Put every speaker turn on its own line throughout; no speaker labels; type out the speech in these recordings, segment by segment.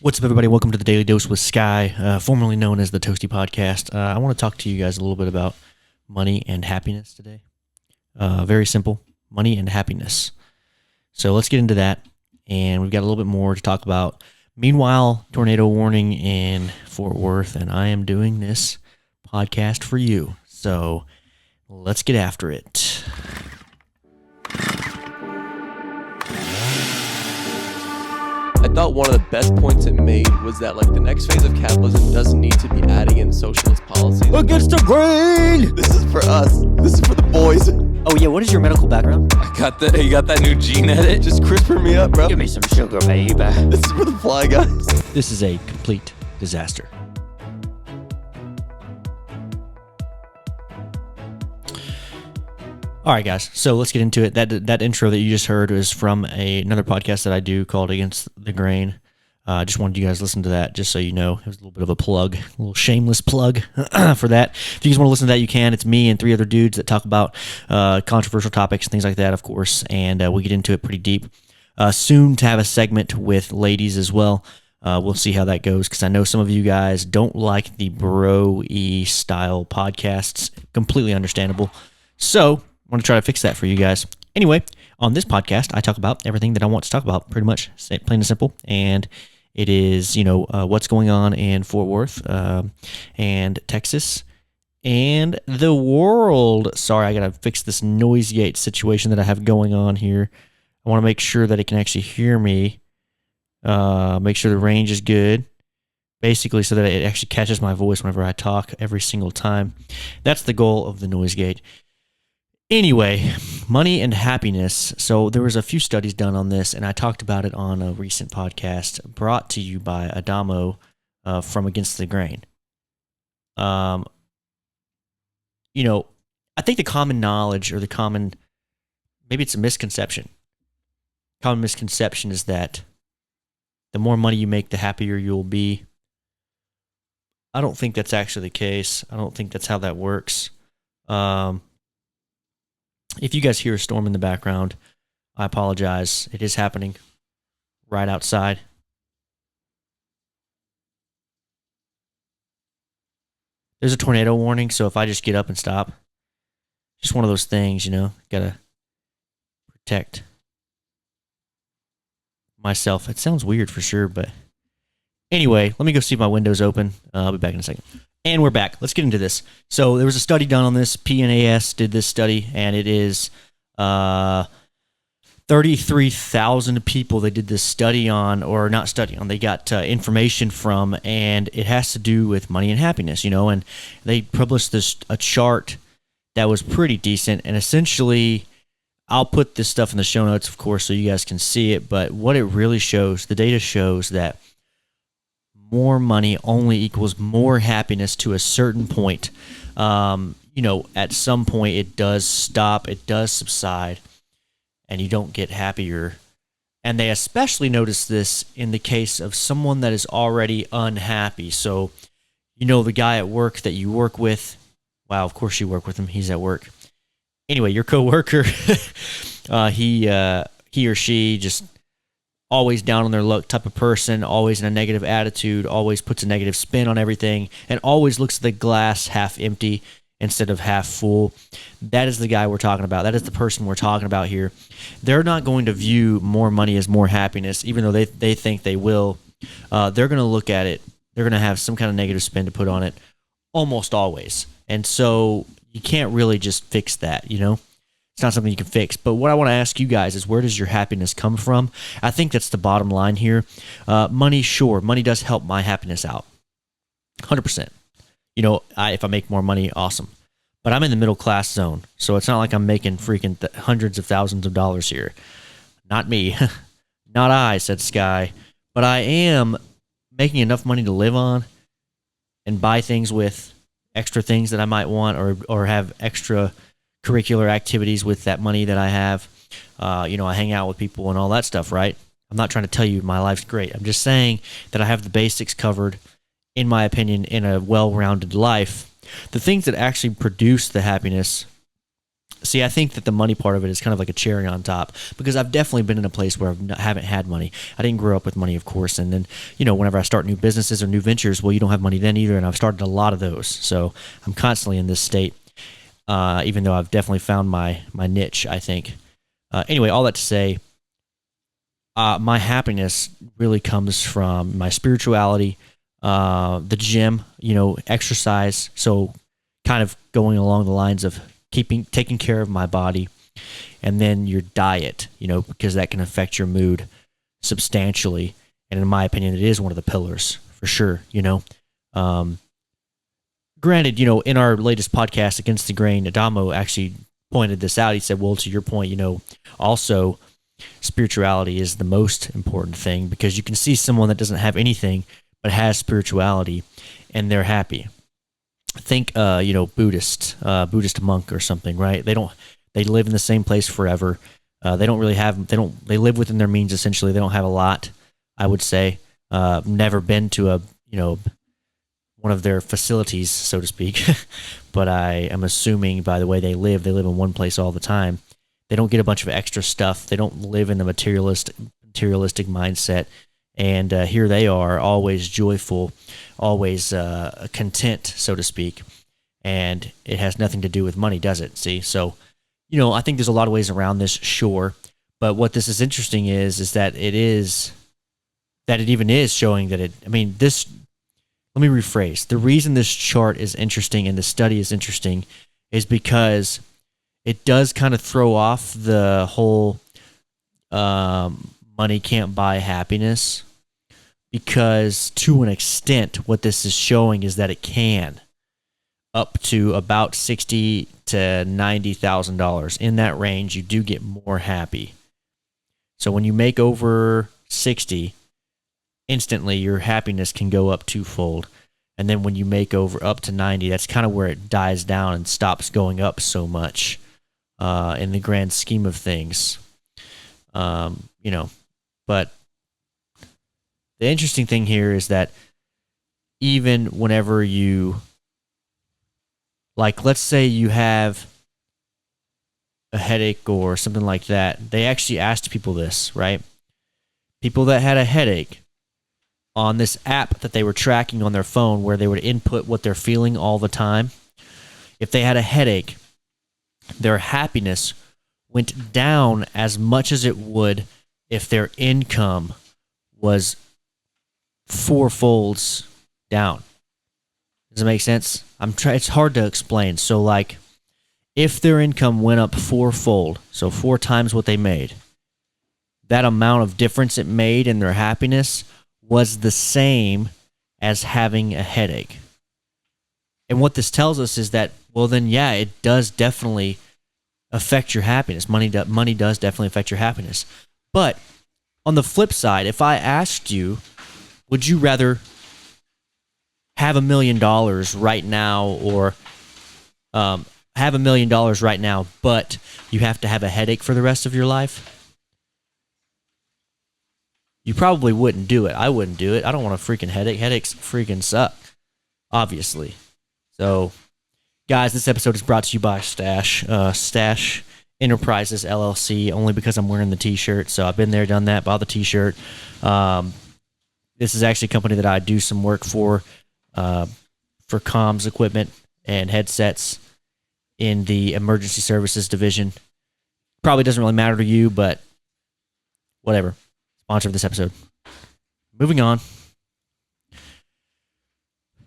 What's up, everybody? Welcome to the Daily Dose with Skye, formerly known as the Toasty Podcast. I want to talk to you guys a little bit about money and happiness today. Very simple, money and happiness. So let's get into that, and we've got a little bit more to talk about. Meanwhile, tornado warning in Fort Worth, and I am doing this podcast for you. So let's get after it.
I thought one of the best points it made was that the next phase of capitalism doesn't need to be adding in socialist policies.
Against the grain!
This is for us. This is for the boys.
Oh yeah, what is your medical background?
You got that new gene edit?
Just CRISPR me up, bro.
Give me some sugar, baby.
This is for the fly guys.
This is a complete disaster. All right, guys. So let's get into it. That intro that you just heard is from another podcast that I do called Against the Grain. I just wanted you guys to listen to that, just so you know. It was a little bit of a plug, a little shameless plug for that. If you guys want to listen to that, you can. It's me and three other dudes that talk about controversial topics and things like that, of course, and we get into it pretty deep. Soon to have a segment with ladies as well. We'll see how that goes, because I know some of you guys don't like the bro-y style podcasts. Completely understandable. So I want to try to fix that for you guys. Anyway, on this podcast, I talk about everything that I want to talk about, pretty much, plain and simple. And it is, what's going on in Fort Worth and Texas and the world. Sorry, I got to fix this noise gate situation that I have going on here. I want to make sure that it can actually hear me. Make sure the range is good. Basically, so that it actually catches my voice whenever I talk every single time. That's the goal of the noise gate. Anyway, money and happiness. So there was a few studies done on this, and I talked about it on a recent podcast brought to you by Adamo from Against the Grain. I think the common knowledge, or maybe it's a misconception. Common misconception is that the more money you make, the happier you'll be. I don't think that's actually the case. I don't think that's how that works. If you guys hear a storm in the background, I apologize. It is happening right outside. There's a tornado warning, so if I just get up and stop, just one of those things, gotta protect myself. It sounds weird for sure, but anyway, let me go see if my window's open. I'll be back in a second. And we're back. Let's get into this. So there was a study done on this. PNAS did this study, and it is 33,000 people they did this study on, or not study on, they got information from, and it has to do with money and happiness, and they published a chart that was pretty decent, and essentially, I'll put this stuff in the show notes, of course, so you guys can see it, but what it really shows, the data shows that more money only equals more happiness to a certain point. At some point it does stop, it does subside, and you don't get happier. And they especially notice this in the case of someone that is already unhappy. So, the guy at work that you work with, wow, of course you work with him, he's at work. Anyway, your coworker, he or she just always down on their luck type of person, always in a negative attitude, always puts a negative spin on everything, and always looks at the glass half empty instead of half full. That is the guy we're talking about. That is the person we're talking about here. They're not going to view more money as more happiness, even though they think they will. They're going to look at it. They're going to have some kind of negative spin to put on it almost always. And so you can't really just fix that, It's not something you can fix. But what I want to ask you guys is, where does your happiness come from? I think that's the bottom line here. Money, sure. Money does help my happiness out. 100%. If I make more money, awesome. But I'm in the middle class zone. So it's not like I'm making freaking hundreds of thousands of dollars here. Not me. Not I, said Skye. But I am making enough money to live on and buy things with, extra things that I might want, or have extra curricular activities with that money that I have. I hang out with people and all that stuff, right? I'm not trying to tell you my life's great. I'm just saying that I have the basics covered, in my opinion, in a well-rounded life. The things that actually produce the happiness See, I think that the money part of it is kind of like a cherry on top, because I've definitely been in a place where I haven't had money. I didn't grow up with money, of course. And then, whenever I start new businesses or new ventures, well, you don't have money then either. And I've started a lot of those. So I'm constantly in this state, even though I've definitely found my niche, I think. Anyway, all that to say, my happiness really comes from my spirituality, the gym, exercise. So kind of going along the lines of taking care of my body, and then your diet, because that can affect your mood substantially. And in my opinion, it is one of the pillars for sure. Granted, in our latest podcast, Against the Grain, Adamo actually pointed this out. He said, well, to your point, also spirituality is the most important thing, because you can see someone that doesn't have anything but has spirituality and they're happy. Think, Buddhist monk or something, right? They live in the same place forever. They live within their means, essentially. They don't have a lot, I would say. Never been to one of their facilities, so to speak. But I am assuming by the way they live in one place all the time. They don't get a bunch of extra stuff. They don't live in the materialistic mindset. And here they are, always joyful, always content, so to speak. And it has nothing to do with money, does it? See? So, I think there's a lot of ways around this, sure. But what this is interesting is that it even is showing that let me rephrase. The reason this chart is interesting and the study is interesting is because it does kind of throw off the whole money can't buy happiness, because to an extent what this is showing is that it can, up to about $60,000 to $90,000. In that range, you do get more happy. So when you make over 60, instantly your happiness can go up twofold. And then when you make up to 90, that's kind of where it dies down and stops going up so much in the grand scheme of things. But the interesting thing here is that even whenever you, let's say you have a headache or something like that, they actually asked people this, right? People that had a headache, on this app that they were tracking on their phone, where they would input what they're feeling all the time. If they had a headache, their happiness went down as much as it would if their income was fourfolds down. Does it make sense? It's hard to explain. So if their income went up fourfold, so 4 times what they made, that amount of difference it made in their happiness was the same as having a headache. And what this tells us is that, well, then, yeah, it does definitely affect your happiness. Money does definitely affect your happiness. But on the flip side, if I asked you, would you rather have $1 million right now, or have $1 million right now, but you have to have a headache for the rest of your life? You probably wouldn't do it. I wouldn't do it. I don't want a freaking headache. Headaches freaking suck, obviously. So, guys, this episode is brought to you by Stash Enterprises, LLC, only because I'm wearing the t-shirt. So I've been there, done that, bought the t-shirt. This is actually a company that I do some work for comms equipment and headsets in the emergency services division. Probably doesn't really matter to you, but whatever. Sponsor of this episode. Moving on.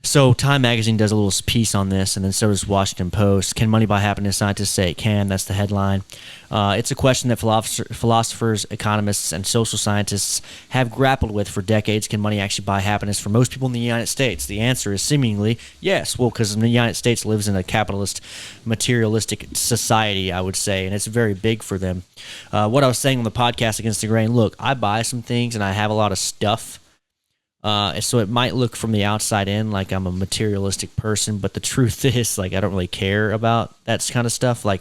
So Time Magazine does a little piece on this, and then so does Washington Post. Can money buy happiness? Scientists say it can. That's the headline. It's a question that philosophers, economists, and social scientists have grappled with for decades. Can money actually buy happiness for most people in the United States? The answer is seemingly yes. Well, because the United States lives in a capitalist, materialistic society, I would say, and it's very big for them. What I was saying on the podcast Against the Grain, look, I buy some things, and I have a lot of stuff. So it might look from the outside in like I'm a materialistic person, but the truth is, I don't really care about that kind of stuff. I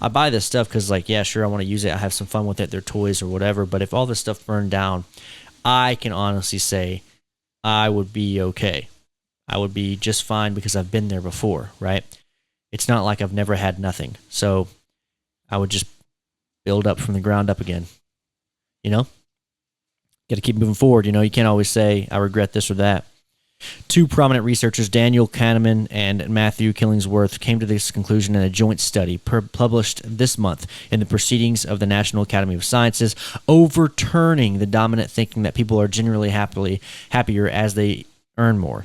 buy this stuff because, yeah, sure, I want to use it. I have some fun with it. They're toys or whatever. But if all this stuff burned down, I can honestly say I would be okay. I would be just fine because I've been there before, right? It's not like I've never had nothing. So I would just build up from the ground up again. You know, got to keep moving forward. You know, you can't always say, I regret this or that. Two prominent researchers, Daniel Kahneman and Matthew Killingsworth, came to this conclusion in a joint study published this month in the Proceedings of the National Academy of Sciences, overturning the dominant thinking that people are generally happier as they earn more,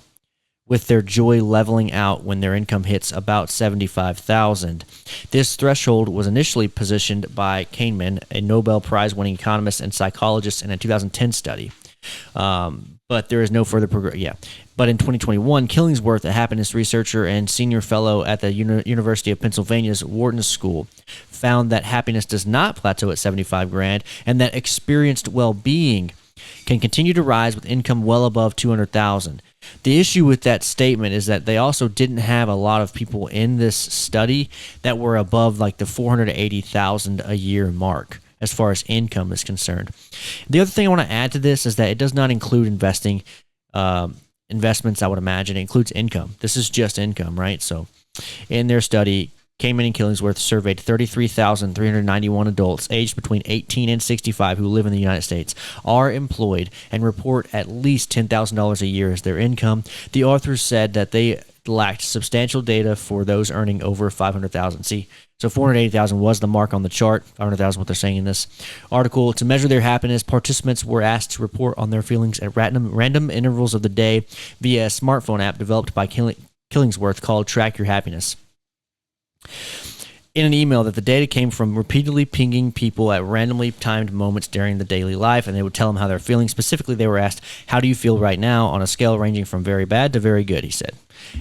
with their joy leveling out when their income hits about $75,000. This threshold was initially positioned by Kahneman, a Nobel Prize-winning economist and psychologist, in a 2010 study. But there is no further progress. But in 2021, Killingsworth, a happiness researcher and senior fellow at the University of Pennsylvania's Wharton School, found that happiness does not plateau at 75 grand, and that experienced well-being can continue to rise with income well above 200,000. The issue with that statement is that they also didn't have a lot of people in this study that were above like the 480,000 a year mark as far as income is concerned. The other thing I want to add to this is that it does not include investments, I would imagine. It includes income. This is just income, right? So in their study, Kahneman and Killingsworth surveyed 33,391 adults aged between 18 and 65 who live in the United States, are employed, and report at least $10,000 a year as their income. The authors said that they lacked substantial data for those earning over 500,000. See, so 480,000 was the mark on the chart. 500,000 what they're saying in this article. To measure their happiness, participants were asked to report on their feelings at random intervals of the day via a smartphone app developed by Killingsworth called Track Your Happiness. In an email, that the data came from repeatedly pinging people at randomly timed moments during the daily life, and they would tell them how they're feeling. Specifically, they were asked, how do you feel right now, on a scale ranging from very bad to very good, he said.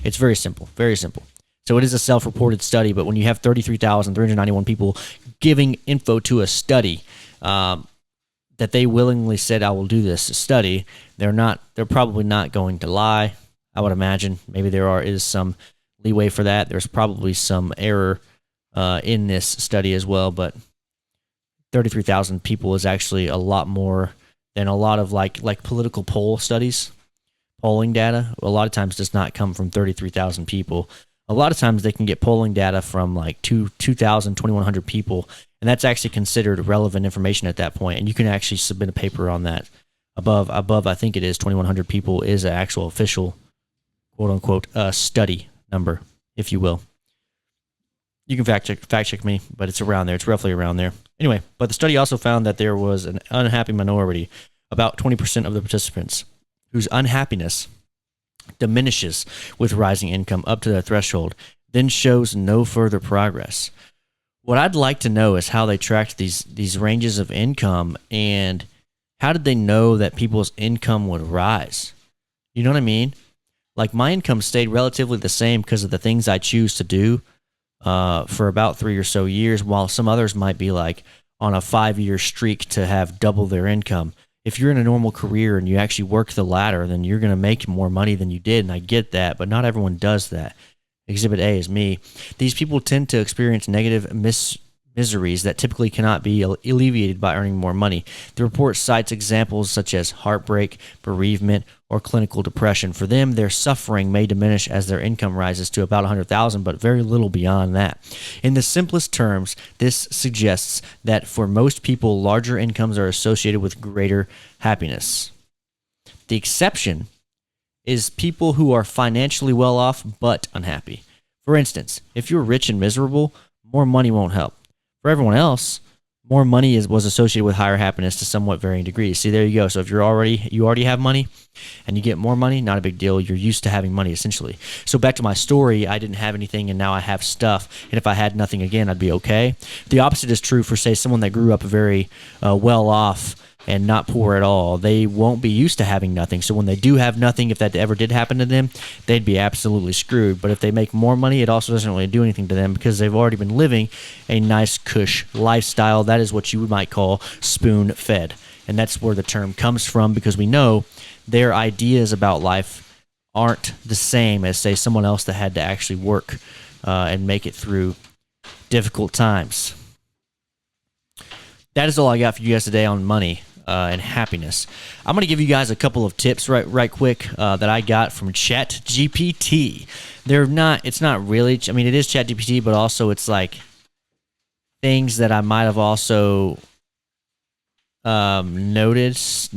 It's very simple, very simple. So it is a self-reported study, but when you have 33,391 people giving info to a study that they willingly said, I will do this study, they're probably not going to lie, I would imagine. Maybe there is some leeway for that. There's probably some error in this study as well, but 33,000 people is actually a lot more than a lot of like political poll studies. Polling data a lot of times does not come from 33,000 people. A lot of times they can get polling data from like 2,000, 2,100 people, and that's actually considered relevant information at that point, and you can actually submit a paper on that. Above I think it is 2,100 people is an actual official quote-unquote study number, if you will. You can fact check me, but it's around there. It's roughly around there. Anyway, but the study also found that there was an unhappy minority, about 20% of the participants, whose unhappiness diminishes with rising income up to the threshold, then shows no further progress. What I'd like to know is how they tracked these ranges of income, and how did they know that people's income would rise? You know what I mean? Like, my income stayed relatively the same because of the things I choose to do for about 3 or so years, while some others might be like on a 5-year streak to have double their income. If you're in a normal career and you actually work the ladder, then you're going to make more money than you did, and I get that, but not everyone does that. Exhibit A is me. These people tend to experience negative miseries that typically cannot be alleviated by earning more money. The report cites examples such as heartbreak, bereavement, or clinical depression. For them, their suffering may diminish as their income rises to about 100,000, but very little beyond that. In the simplest terms, this suggests that for most people, larger incomes are associated with greater happiness. The exception is people who are financially well off but unhappy. For instance, if you're rich and miserable, more money won't help. For everyone else, more money was associated with higher happiness to somewhat varying degrees. See, there you go. So if you already have money and you get more money, not a big deal. You're used to having money, essentially. So back to my story, I didn't have anything and now I have stuff. And if I had nothing again, I'd be okay. The opposite is true for, say, someone that grew up very well off and not poor at all. They won't be used to having nothing. So when they do have nothing, if that ever did happen to them, they'd be absolutely screwed. But if they make more money, it also doesn't really do anything to them because they've already been living a nice cush lifestyle. That is what you might call spoon-fed. And that's where the term comes from, because we know their ideas about life aren't the same as, say, someone else that had to actually work and make it through difficult times. That is all I got for you guys today on money and happiness. I'm going to give you guys a couple of tips right quick that I got from ChatGPT. It's not really, I mean, it is ChatGPT, but also it's like things that I might have also noticed,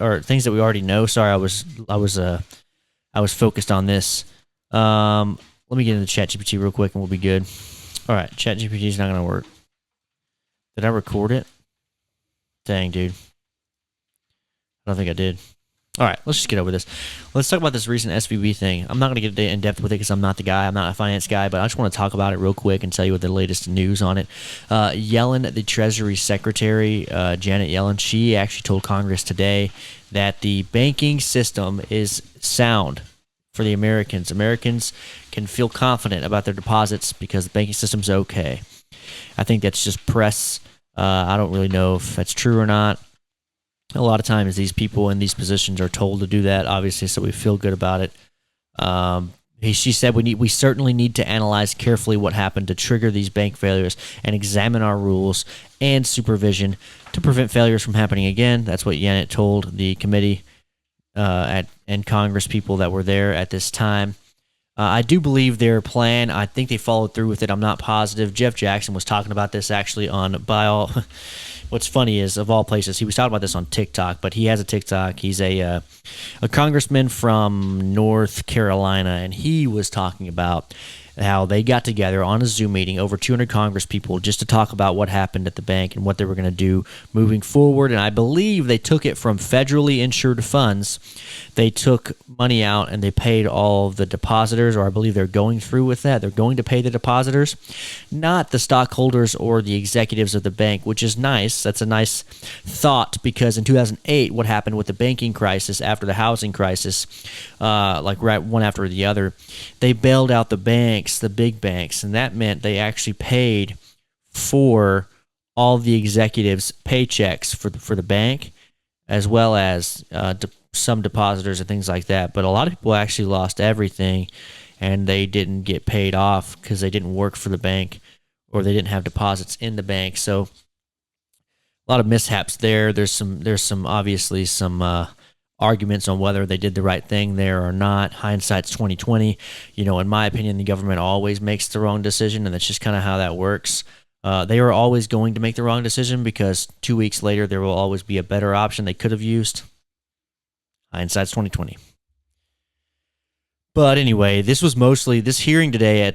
or things that we already know. Sorry, I was focused on this. Let me get into ChatGPT real quick and we'll be good. All right, ChatGPT is not going to work. Did I record it? Dang, dude. I don't think I did. All right, let's just get over this. Let's talk about this recent SVB thing. I'm not going to get in depth with it because I'm not the guy. I'm not a finance guy, but I just want to talk about it real quick and tell you what the latest news on it. Yellen, the Treasury Secretary, Janet Yellen, she actually told Congress today that the banking system is sound for the Americans. Americans can feel confident about their deposits because the banking system's okay. I think that's just press. I don't really know if that's true or not. A lot of times these people in these positions are told to do that, obviously, so we feel good about it. She said we certainly need to analyze carefully what happened to trigger these bank failures and examine our rules and supervision to prevent failures from happening again. That's what Janet told the committee and Congress people that were there at this time. I do believe their plan. I think they followed through with it. I'm not positive. Jeff Jackson was talking about this actually on By All. What's funny is, of all places, he was talking about this on TikTok, but he has a TikTok. He's a congressman from North Carolina, and he was talking about how they got together on a Zoom meeting, over 200 Congress people, just to talk about what happened at the bank and what they were going to do moving forward. And I believe they took it from federally insured funds. They took money out and they paid all of the depositors, or I believe they're going through with that. They're going to pay the depositors, not the stockholders or the executives of the bank, which is nice. That's a nice thought, because in 2008, what happened with the banking crisis after the housing crisis, like right one after the other, they bailed out the banks, the big banks, and that meant they actually paid for all the executives' paychecks for the bank, as well as some depositors and things like that. But a lot of people actually lost everything, and they didn't get paid off because they didn't work for the bank or they didn't have deposits in the bank. So a lot of mishaps there. There's some obviously some arguments on whether they did the right thing there or not. Hindsight's 2020. In my opinion, the government always makes the wrong decision, and that's just kind of how that works. They are always going to make the wrong decision because 2 weeks later there will always be a better option they could have used. Hindsight's 2020. But anyway, this was mostly this hearing today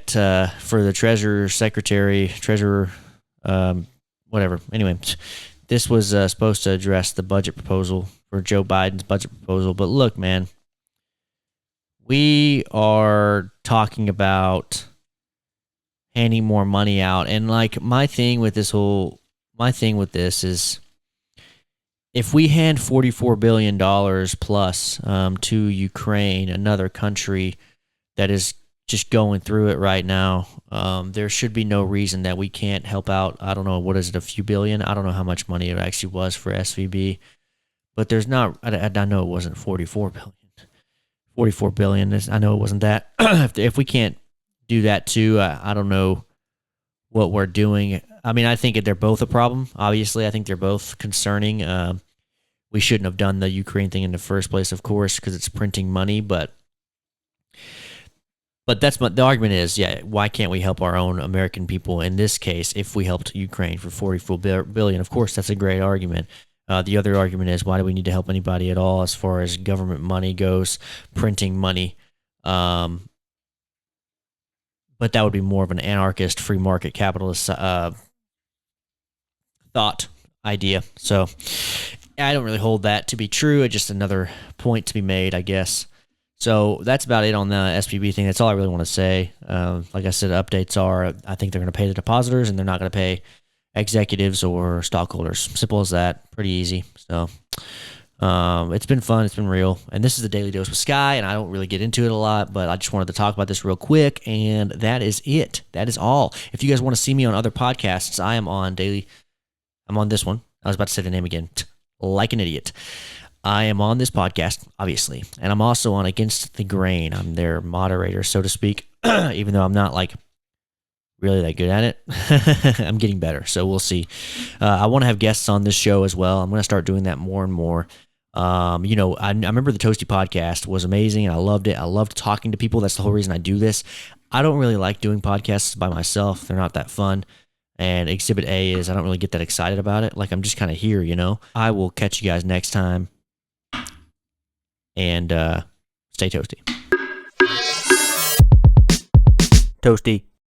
for the treasurer, whatever. Anyway, this was supposed to address the budget proposal for Joe Biden's budget proposal. But look, man, we are talking about handing more money out, and like my thing with this is, if we hand $44 billion plus to Ukraine, another country that is just going through it right now, there should be no reason that we can't help out. I don't know, what is it, a few billion? I don't know how much money it actually was for SVB, but there's not, I know it wasn't 44 billion. 44 billion, I know it wasn't that. If we can't do that too, I don't know what we're doing. I mean, I think they're both a problem. Obviously, I think they're both concerning. We shouldn't have done the Ukraine thing in the first place, of course, because it's printing money. But the argument is, why can't we help our own American people in this case if we helped Ukraine for $44 billion? Of course, that's a great argument. The other argument is, why do we need to help anybody at all as far as government money goes, printing money? But that would be more of an anarchist, free market capitalist thought idea. So I don't really hold that to be true. It's just another point to be made, I guess. So that's about it on the SVB thing. That's all I really want to say. Like I said, updates are, I think they're going to pay the depositors and they're not going to pay executives or stockholders. Simple as that. Pretty easy. So it's been fun. It's been real. And this is the Daily Dose with Skye, and I don't really get into it a lot, but I just wanted to talk about this real quick, and that is it. That is all. If you guys want to see me on other podcasts, I'm on this one. I was about to say the name again. Like an idiot. I am on this podcast, obviously, and I'm also on Against the Grain. I'm their moderator, so to speak, even though I'm not like really that good at it. I'm getting better, so we'll see. I want to have guests on this show as well. I'm going to start doing that more and more. I remember the Toasty podcast was amazing, and I loved it. I loved talking to people. That's the whole reason I do this. I don't really like doing podcasts by myself. They're not that fun. And Exhibit A is I don't really get that excited about it. Like I'm just kind of here, you know. I will catch you guys next time. And stay toasty. Toasty.